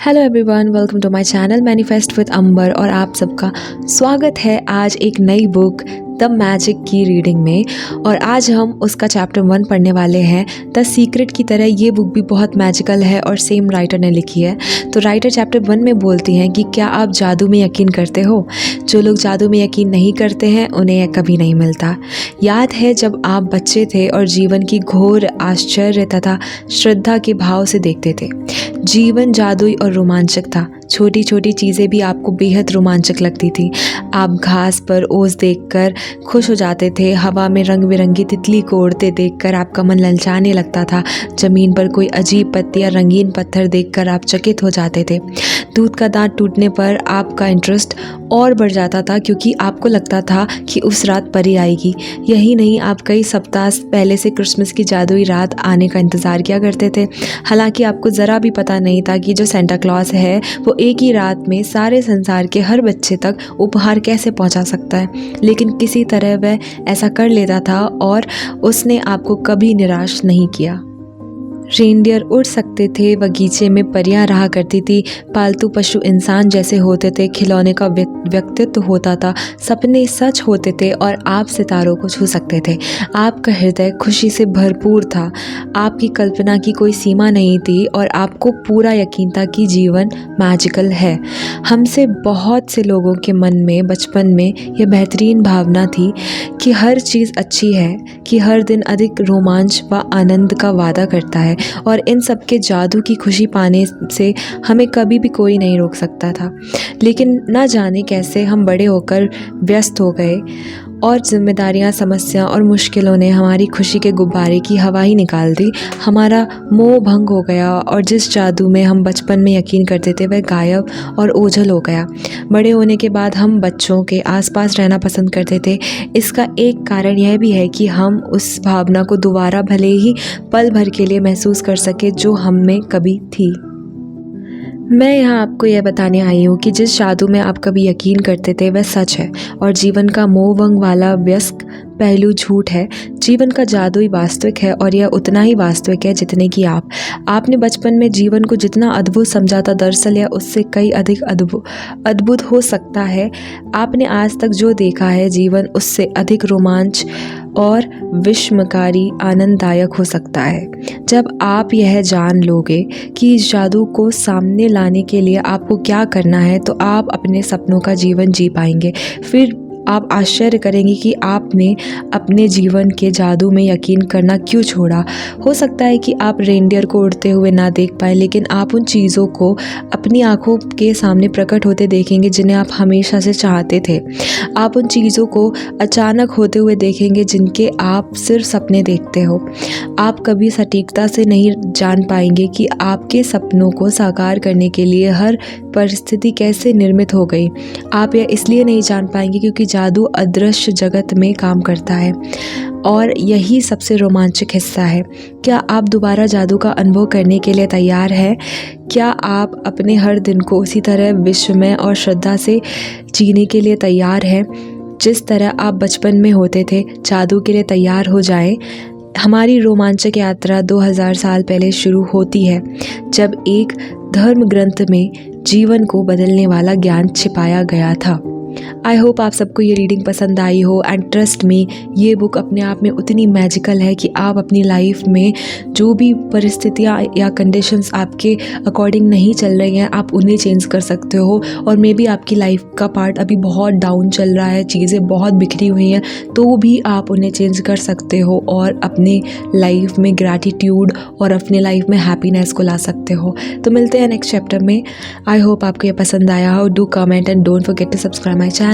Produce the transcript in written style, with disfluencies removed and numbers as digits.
Hello everyone, welcome to my channel manifest with Ambar. और आप सबका स्वागत है आज एक नई बुक द मैजिक की रीडिंग में। और आज हम उसका चैप्टर 1 पढ़ने वाले हैं। द सीक्रेट की तरह ये बुक भी बहुत मैजिकल है और सेम राइटर ने लिखी है। तो राइटर चैप्टर 1 में बोलती हैं कि क्या आप जादू में यकीन करते हो? जो लोग जादू में यकीन नहीं करते हैं उन्हें यह कभी नहीं मिलता। याद है जब आप बच्चे थे और जीवन की घोर आश्चर्य तथा श्रद्धा के भाव से देखते थे। जीवन जादुई और रोमांचक था। छोटी छोटी चीज़ें भी आपको बेहद रोमांचक लगती थी। आप घास पर ओस देखकर खुश हो जाते थे। हवा में रंग बिरंगी तितली को उड़ते देखकर आपका मन ललचाने लगता था। ज़मीन पर कोई अजीब पत्ती या रंगीन पत्थर देखकर आप चकित हो जाते थे। दूध का दांत टूटने पर आपका इंटरेस्ट और बढ़ जाता था क्योंकि आपको लगता था कि उस रात परी आएगी। यही नहीं, आप कई सप्ताह पहले से क्रिसमस की जादुई रात आने का इंतज़ार किया करते थे। हालांकि आपको ज़रा भी पता नहीं था कि जो सेंटा क्लॉज है वो एक ही रात में सारे संसार के हर बच्चे तक उपहार कैसे पहुंचा सकता है। लेकिन किसी तरह वह ऐसा कर लेता था और उसने आपको कभी निराश नहीं किया। रेनडियर उड़ सकते थे, बगीचे में परियां रहा करती थी, पालतू पशु इंसान जैसे होते थे, खिलौने का व्यक्तित्व होता था, सपने सच होते थे और आप सितारों को छू सकते थे। आपका हृदय खुशी से भरपूर था। आपकी कल्पना की कोई सीमा नहीं थी और आपको पूरा यकीन था कि जीवन मैजिकल है। हमसे बहुत से लोगों के मन में बचपन में यह बेहतरीन भावना थी कि हर चीज़ अच्छी है, कि हर दिन अधिक रोमांच व आनंद का वादा करता है और इन सब के जादू की खुशी पाने से हमें कभी भी कोई नहीं रोक सकता था। लेकिन ना जाने कैसे हम बड़े होकर व्यस्त हो गए और जिम्मेदारियां, समस्या और मुश्किलों ने हमारी खुशी के गुब्बारे की हवा ही निकाल दी। हमारा मोह भंग हो गया और जिस जादू में हम बचपन में यकीन करते थे वह गायब और ओझल हो गया। बड़े होने के बाद हम बच्चों के आसपास रहना पसंद करते थे। इसका एक कारण यह भी है कि हम उस भावना को दोबारा भले ही पल भर के लिए महसूस कर सके जो हम में कभी थी। मैं यहाँ आपको यह बताने आई हूँ कि जिस जादू में आप कभी यकीन करते थे वह सच है और जीवन का मोह भंग वाला व्यस्क पहलू झूठ है। जीवन का जादुई वास्तविक है और यह उतना ही वास्तविक है जितने कि आपने बचपन में जीवन को जितना अद्भुत समझा था, दरअसल यह उससे कई अधिक अद्भुत हो सकता है। आपने आज तक जो देखा है जीवन उससे अधिक रोमांच और विस्मयकारी आनंददायक हो सकता है। जब आप यह जान लोगे कि इस जादू को सामने लाने के लिए आपको क्या करना है तो आप अपने सपनों का जीवन जी पाएंगे। फिर आप आश्चर्य करेंगे कि आपने अपने जीवन के जादू में यकीन करना क्यों छोड़ा। हो सकता है कि आप रेनडियर को उड़ते हुए ना देख पाए, लेकिन आप उन चीज़ों को अपनी आंखों के सामने प्रकट होते देखेंगे जिन्हें आप हमेशा से चाहते थे। आप उन चीज़ों को अचानक होते हुए देखेंगे जिनके आप सिर्फ सपने देखते हो। आप कभी सटीकता से नहीं जान पाएंगे कि आपके सपनों को साकार करने के लिए हर परिस्थिति कैसे निर्मित हो गई। आप यह इसलिए नहीं जान पाएंगे क्योंकि जादू अदृश्य जगत में काम करता है और यही सबसे रोमांचक हिस्सा है। क्या आप दोबारा जादू का अनुभव करने के लिए तैयार हैं? क्या आप अपने हर दिन को उसी तरह विस्मय और श्रद्धा से जीने के लिए तैयार हैं जिस तरह आप बचपन में होते थे? जादू के लिए तैयार हो जाएं। हमारी रोमांचक यात्रा 2000 साल पहले शुरू होती है जब एक धर्म ग्रंथ में जीवन को बदलने वाला ज्ञान छिपाया गया था। आई होप आप सबको ये रीडिंग पसंद आई हो एंड ट्रस्ट मी, ये बुक अपने आप में उतनी मैजिकल है कि आप अपनी लाइफ में जो भी परिस्थितियाँ या कंडीशंस आपके अकॉर्डिंग नहीं चल रही हैं आप उन्हें चेंज कर सकते हो। और मे बी आपकी लाइफ का पार्ट अभी बहुत डाउन चल रहा है, चीज़ें बहुत बिखरी हुई हैं, तो भी आप उन्हें चेंज कर सकते हो और अपने लाइफ में ग्रैटिट्यूड और अपने लाइफ में हैप्पीनेस को ला सकते हो। तो मिलते हैं नेक्स्ट चैप्टर में। आई होप आपको ये पसंद आया हो। Do comment and don't forget to subscribe my channel.